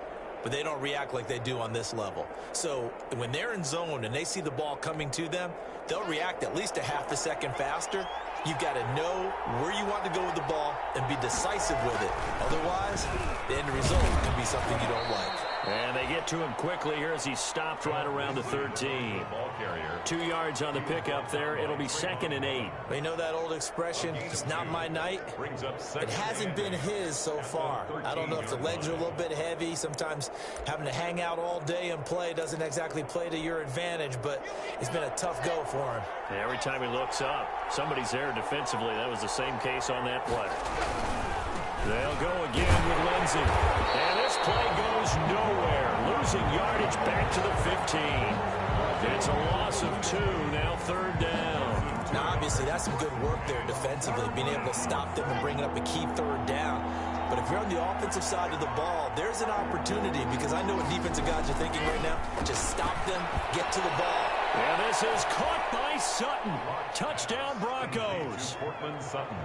[SPEAKER 3] but they don't react like they do on this level. So when they're in zone and they see the ball coming to them, they'll react at least a half a second faster. You've got to know where you want to go with the ball and be decisive with it. Otherwise, the end result can be something you don't like.
[SPEAKER 1] And they get to him quickly here as he stopped right around the 13.
[SPEAKER 2] Ball carrier.
[SPEAKER 1] 2 yards on the pickup there. It'll be 2nd and 8.
[SPEAKER 3] You know that old expression, it's not my night?
[SPEAKER 2] Brings up
[SPEAKER 3] It hasn't been his so far. I don't know if the legs are a little bit heavy. Sometimes having to hang out all day and play doesn't exactly play to your advantage, but it's been a tough go for him.
[SPEAKER 1] And every time he looks up, somebody's there defensively. That was the same case on that play. They'll go again with Lindsey. And this play goes nowhere. Losing yardage back to the 15. It's a loss of 2, now 3rd down.
[SPEAKER 3] Now, obviously, that's some good work there defensively, being able to stop them and bringing up a key 3rd down. But if you're on the offensive side of the ball, there's an opportunity, because I know what defensive guys are thinking right now. Just stop them, get to the ball.
[SPEAKER 1] And this is caught by Sutton. Touchdown, Broncos.
[SPEAKER 2] Cortland Sutton.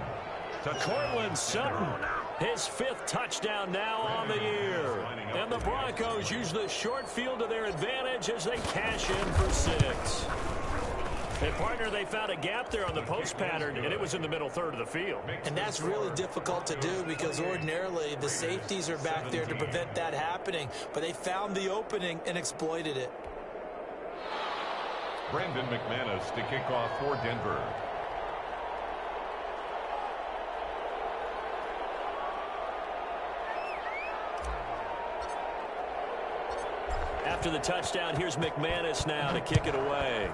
[SPEAKER 1] Cortland Sutton His 5th touchdown now on the year. And the Broncos use the short field to their advantage as they cash in for 6. And, partner, they found a gap there on the post pattern, and it was in the middle third of the field.
[SPEAKER 3] And that's really difficult to do because ordinarily the safeties are back there to prevent that happening. But they found the opening and exploited it.
[SPEAKER 2] Brandon McManus to kick off for Denver.
[SPEAKER 1] After the touchdown, here's McManus now to kick it away.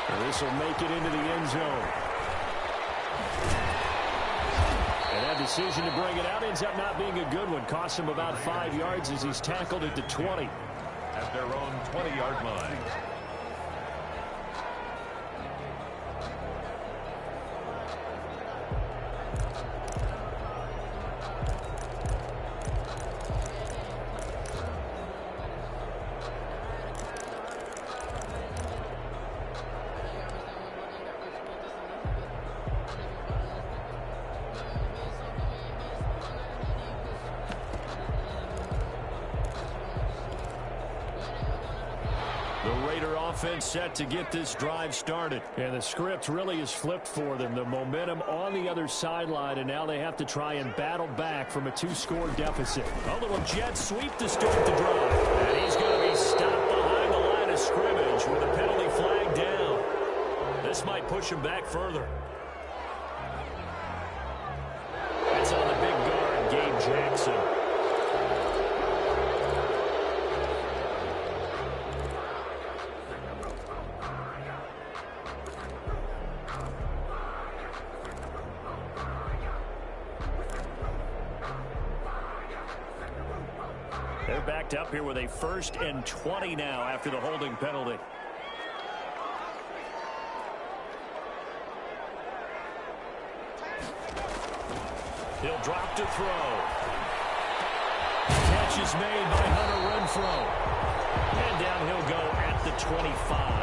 [SPEAKER 1] And this will make it into the end zone. And that decision to bring it out ends up not being a good one. Costs him about 5 yards as he's tackled at the 20.
[SPEAKER 2] At their own 20-yard line.
[SPEAKER 1] Offense set to get this drive started. And the script really is flipped for them. The momentum on the other sideline, and now they have to try and battle back from a 2-score deficit. A little jet sweep to start the drive. And he's going to be stopped behind the line of scrimmage with a penalty flag down. This might push him back further. That's on the big guard, Gabe Jackson. They're backed up here with a 1st and 20 now after the holding penalty. He'll drop to throw. Catch is made by Hunter Renfrow. And down he'll go at the 25.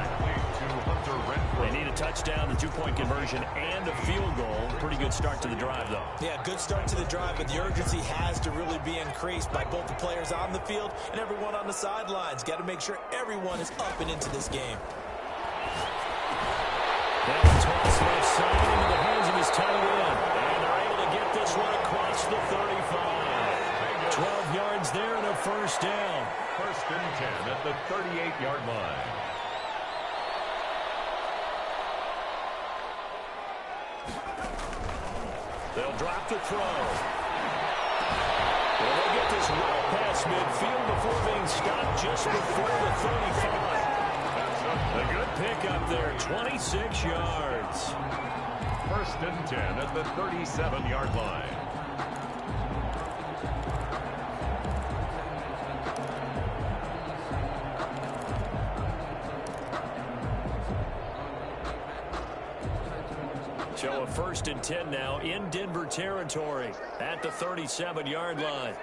[SPEAKER 1] They need a touchdown, the 2-point conversion, and a field goal. Pretty good start to the drive, though.
[SPEAKER 3] Yeah, good start to the drive, but the urgency has to really be increased by both the players on the field and everyone on the sidelines. Got to make sure everyone is up and into this game.
[SPEAKER 1] That toss left side into the hands of his tight end. And they're able to get this one across the 35. 12 yards there and a 1st down.
[SPEAKER 2] 1st and 10 at the 38-yard line.
[SPEAKER 1] They'll drop the throw. Well, they'll get this well past midfield before being stopped just before the 35. A good pickup there, 26 yards.
[SPEAKER 2] 1st and 10 at the 37-yard line.
[SPEAKER 1] So a 1st and 10 now in Denver territory at the 37-yard line.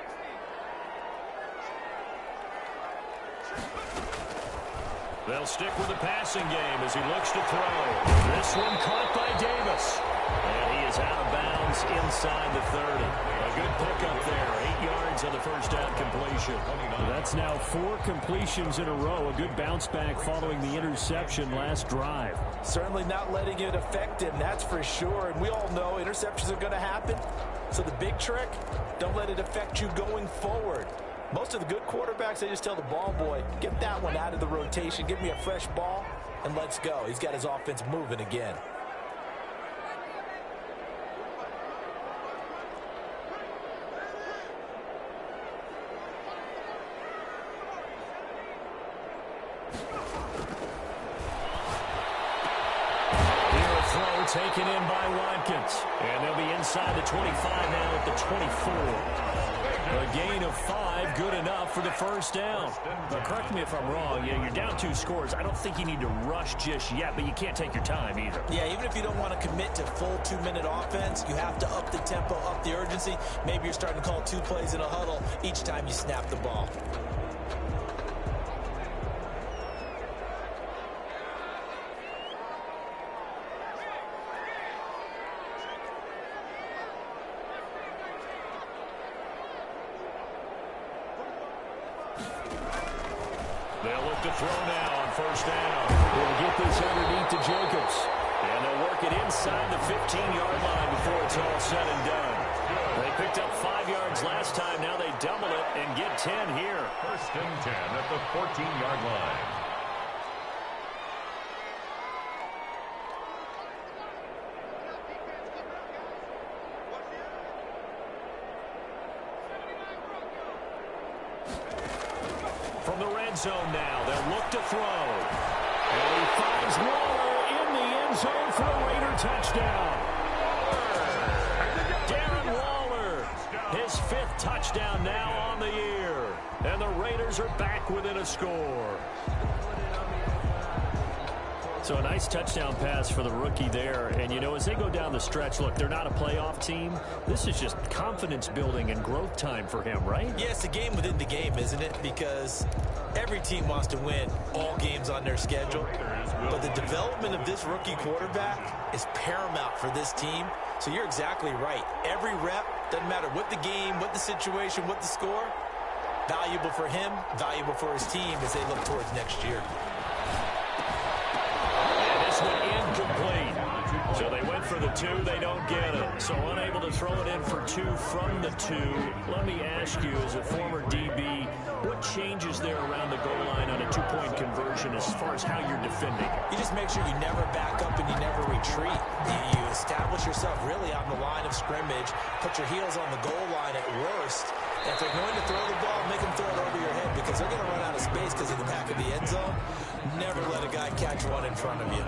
[SPEAKER 1] They'll stick with the passing game as he looks to throw. This one caught by Davis. And he is out of bounds inside the 30. A good pickup there. 8 yards on the 1st down completion.
[SPEAKER 4] Well, that's now 4 completions in a row. A good bounce back following the interception last drive.
[SPEAKER 3] Certainly not letting it affect him, that's for sure. And we all know interceptions are going to happen. So the big trick, don't let it affect you going forward. Most of the good quarterbacks, they just tell the ball boy, get that one out of the rotation, give me a fresh ball, and let's go. He's got his offense moving again.
[SPEAKER 1] Taken in by Watkins. And they'll be inside the 25 now at the 24. A gain of 5, good enough for the 1st down. Now, correct me if I'm wrong. Yeah, you're down 2 scores. I don't think you need to rush just yet, but you can't take your time either.
[SPEAKER 3] Yeah, even if you don't want to commit to full 2-minute offense, you have to up the tempo, up the urgency. Maybe you're starting to call 2 plays in a huddle each time you snap the ball.
[SPEAKER 1] to throw now on first down.
[SPEAKER 4] They'll get this underneath to Jacobs.
[SPEAKER 1] And they'll work it inside the 15-yard line before it's all said and done. They picked up 5 yards last time. Now they double it and get 10 here.
[SPEAKER 2] First and 10 at the 14-yard line.
[SPEAKER 1] From the red zone now, they'll look to throw. And he finds Waller in the end zone for a Raider touchdown. Darren Waller, his 5th touchdown now on the year. And the Raiders are back within a score.
[SPEAKER 4] So a nice touchdown pass for the rookie there. And, you know, as they go down the stretch, look, they're not a playoff team. This is just confidence building and growth time for him, right?
[SPEAKER 3] Yeah, it's a game within the game, isn't it? Because every team wants to win all games on their schedule. But the development of this rookie quarterback is paramount for this team. So you're exactly right. Every rep, doesn't matter what the game, what the situation, what the score, valuable for him, valuable for his team as they look towards next year.
[SPEAKER 1] Incomplete. So they went for the 2, they don't get it. So unable to throw it in for 2 from the 2. Let me ask you, as a former DB, what changes there around the goal line on a 2-point conversion as far as how you're defending?
[SPEAKER 3] You just make sure you never back up and you never retreat. You establish yourself really on the line of scrimmage, put your heels on the goal line at worst. If they're going to throw the ball, make them throw it over your head because they're going to run out of space because of the back of the end zone. Never let a guy catch one in front of you.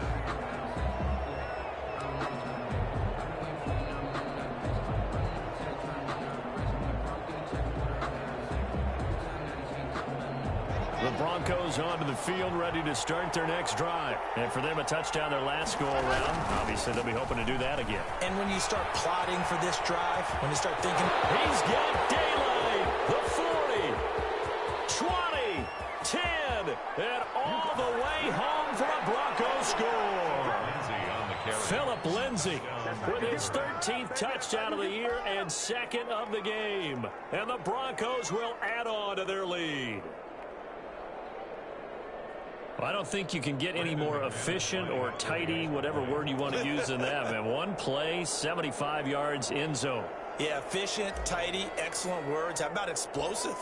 [SPEAKER 1] The Broncos onto the field, ready to start their next drive. And for them, a touchdown their last go-around. Obviously, they'll be hoping to do that again.
[SPEAKER 3] And when you start plotting for this drive, when you start thinking,
[SPEAKER 1] he's got daylight. The 40, 20, 10, and all the way home for a Broncos score. Philip Lindsay with his 13th touchdown of the year and 2nd of the game. And the Broncos will add on to their lead.
[SPEAKER 4] I don't think you can get any more efficient or tidy, whatever word you want to use in that, man. One play, 75 yards, end zone.
[SPEAKER 3] Yeah, efficient, tidy, excellent words. How about explosive?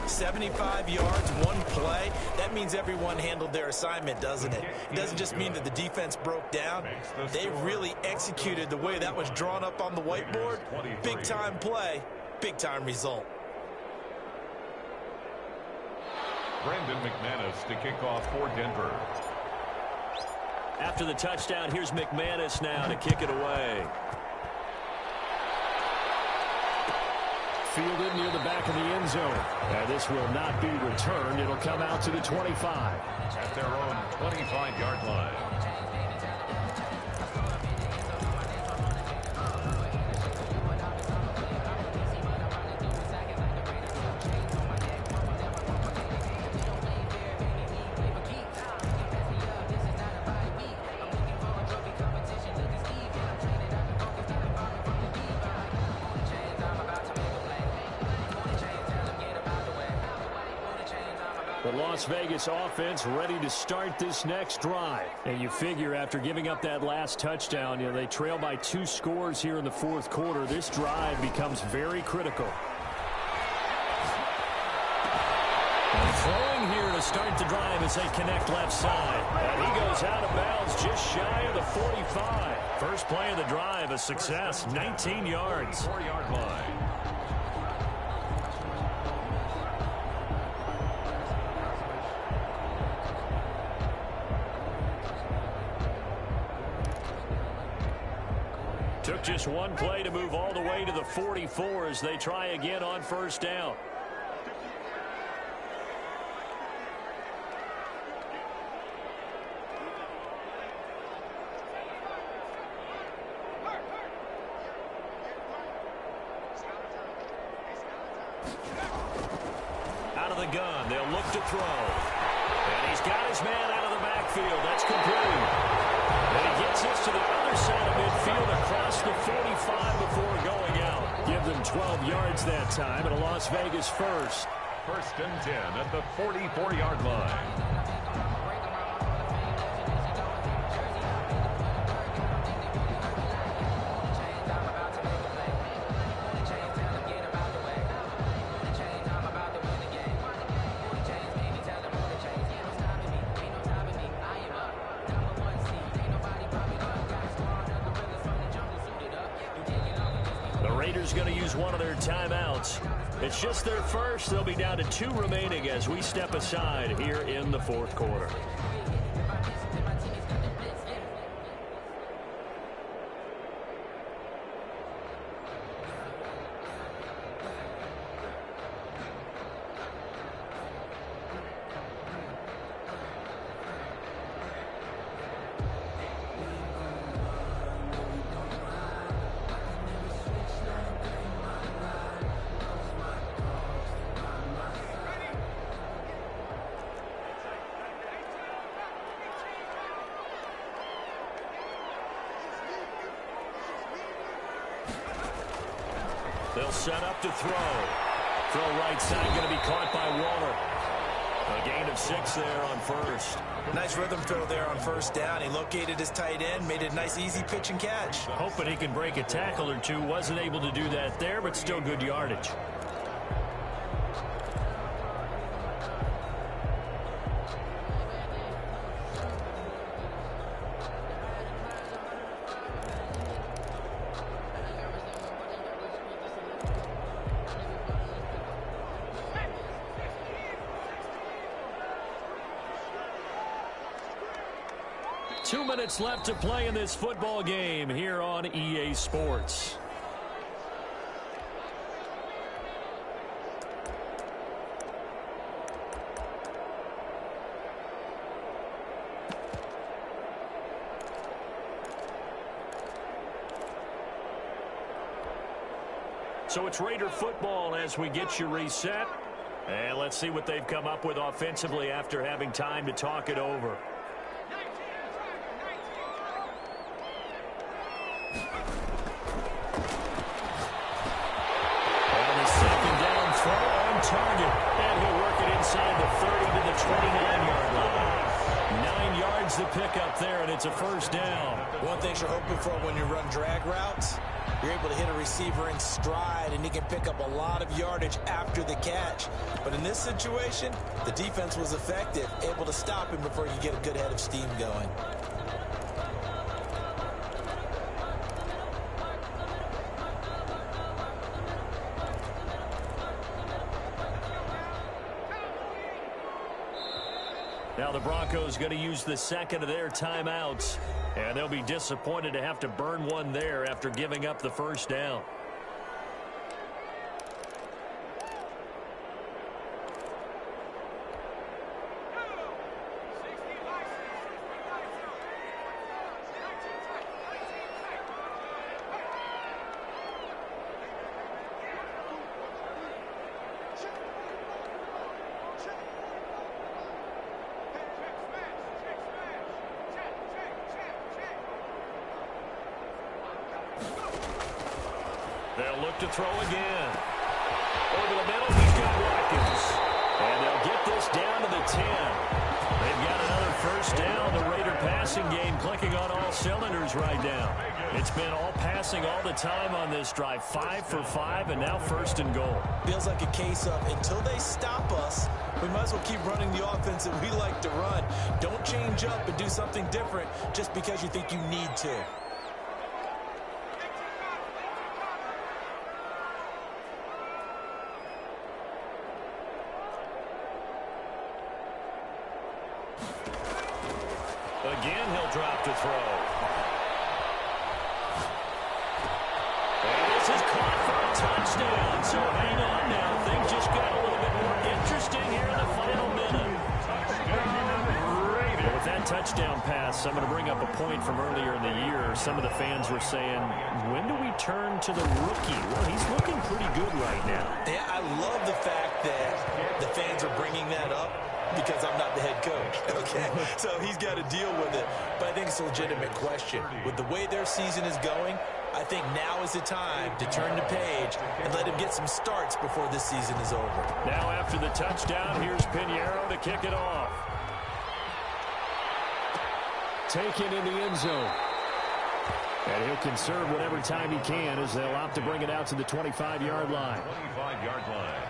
[SPEAKER 3] 75 yards, one play. That means everyone handled their assignment, doesn't it? It doesn't just mean that the defense broke down. They really executed the way that was drawn up on the whiteboard. Big-time play, big-time result.
[SPEAKER 2] Brandon McManus to kick off for Denver.
[SPEAKER 1] After the touchdown, here's McManus now to kick it away.
[SPEAKER 4] Fielded near the back of the end zone. Now this will not be returned. It'll come out to the 25.
[SPEAKER 2] At their own 25-yard line.
[SPEAKER 4] The Las Vegas offense ready to start this next drive. And you figure after giving up that last touchdown, you know, they trail by 2 scores here in the 4th quarter. This drive becomes very critical.
[SPEAKER 1] And throwing here to start the drive as they connect left side. And he goes out of bounds just shy of the 45. First play of the drive, a success, 19 yards.
[SPEAKER 2] 4-yard line.
[SPEAKER 1] Took just one play to move all the way to the 44 as they try again on first down. Out of the gun, they'll look to throw. And he's got his man out of the backfield. That's complete. And he gets us to the other side of midfield across the 45 before going out.
[SPEAKER 4] Give them 12 yards that time, and a Las Vegas first.
[SPEAKER 2] First and 10 at the 44-yard line.
[SPEAKER 1] Raiders going to use one of their timeouts. It's just their first. They'll be down to 2 remaining as we step aside here in the fourth quarter. They'll set up to throw. Throw right side going to be caught by Waller. A gain of 6 there on first.
[SPEAKER 3] Nice rhythm throw there on first down. He located his tight end, made it a nice easy pitch and catch.
[SPEAKER 1] Hoping he can break a tackle or two. Wasn't able to do that there, but still good yardage. Two minutes left to play in this football game here on EA Sports. So it's Raider football as we get you reset. And let's see what they've come up with offensively after having time to talk it over. Target, and he'll work it inside the 30 to the 29-yard line. 9 yards to pick up there, and it's a first down.
[SPEAKER 3] One thing you're hoping for when you run drag routes, you're able to hit a receiver in stride, and he can pick up a lot of yardage after the catch. But in this situation, the defense was effective, able to stop him before you get a good head of steam going.
[SPEAKER 1] Now the Broncos going to use the second of their timeouts, and they'll be disappointed to have to burn one there after giving up the first down. They'll look to throw again. Over the middle, he's got Watkins. And they'll get this down to the 10. They've got another first down. The Raider passing game clicking on all cylinders right now. It's been all passing all the time on this drive. 5 for 5, and now first and goal.
[SPEAKER 3] Feels like a case of until they stop us, we might as well keep running the offense that we like to run. Don't change up and do something different just because you think you need to.
[SPEAKER 1] Again, he'll drop to throw. And this is caught for a touchdown. So hang on now. Things just got a little bit more interesting here in the final minute. But with that touchdown pass, I'm going to bring up a point from earlier in the year. Some of the fans were saying, when do we turn to the rookie? Well, he's looking pretty good right now.
[SPEAKER 3] Yeah, I love the fact that the fans are bringing that up, because I'm not the head coach, okay? So he's got to deal with it. But I think it's a legitimate question. With the way their season is going, I think now is the time to turn the page and let him get some starts before this season is over.
[SPEAKER 1] Now after the touchdown, here's Pinheiro to kick it off. Taken in the end zone. And he'll conserve whatever time he can as they'll opt to bring it out to the 25-yard line.
[SPEAKER 2] 25-yard line.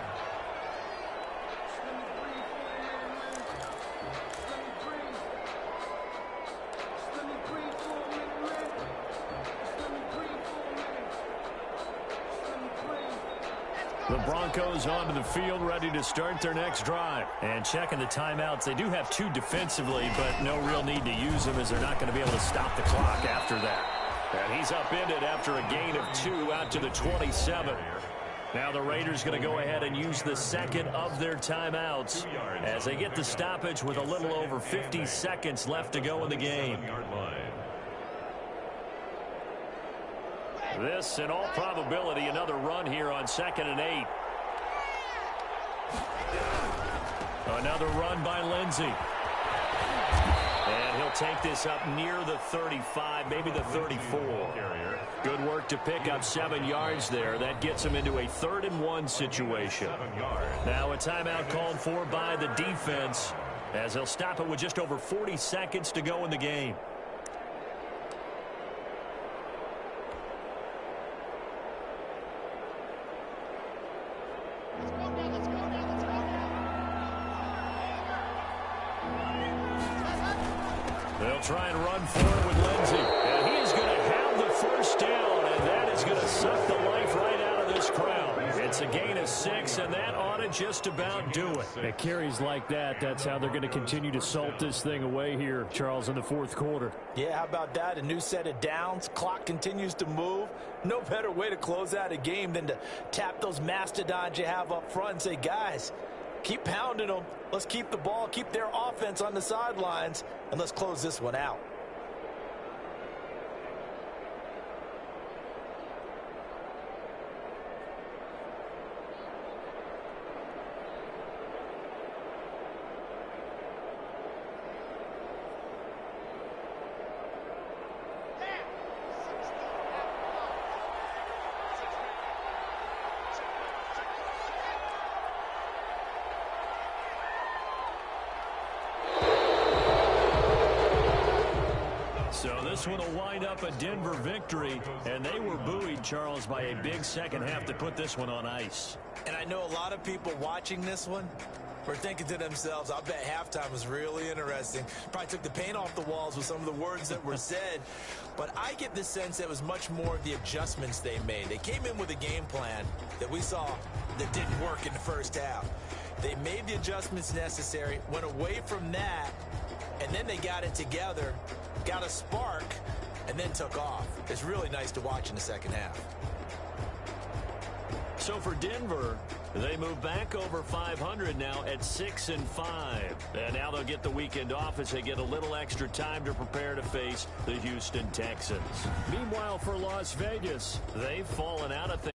[SPEAKER 4] The Broncos onto the field, ready to start their next drive. And checking the timeouts, they do have 2 defensively, but no real need to use them as they're not going to be able to stop the clock after that. And he's upended after a gain of 2 out to the 27. Now the Raiders going to go ahead and use the second of their timeouts as they get the stoppage with a little over 50 seconds left to go in the game. This, in all probability, another run here on 2nd and 8. Another run by Lindsey. And he'll take this up near the 35, maybe the 34. Good work to pick up 7 yards there. That gets him into a 3rd and 1 situation. Now a timeout called for by the defense as they'll stop it with just over 40 seconds to go in the game. They'll try and run forward with Lindsey. And he is going to have the first down, and that is going to suck the life right out of this crowd. It's a gain of 6, and that ought to just about do it.
[SPEAKER 1] At carries like that, that's how they're going to continue to salt this thing away here, Charles, in the 4th quarter.
[SPEAKER 3] Yeah, how about that? A new set of downs. Clock continues to move. No better way to close out a game than to tap those mastodons you have up front and say, guys, keep pounding them. Let's keep the ball, keep their offense on the sidelines, and let's close this one out.
[SPEAKER 1] So this one will wind up a Denver victory, and they were buoyed, Charles, by a big second half to put this one on ice.
[SPEAKER 3] And I know a lot of people watching this one were thinking to themselves, I bet halftime was really interesting. Probably took the paint off the walls with some of the words that were said. But I get the sense that it was much more of the adjustments they made. They came in with a game plan that we saw that didn't work in the first half. They made the adjustments necessary, went away from that, and then they got it together, got a spark, and then took off. It's really nice to watch in the second half.
[SPEAKER 1] So for Denver, they move back over 500 now at 6-5. And now they'll get the weekend off as they get a little extra time to prepare to face the Houston Texans. Meanwhile, for Las Vegas, they've fallen out of things.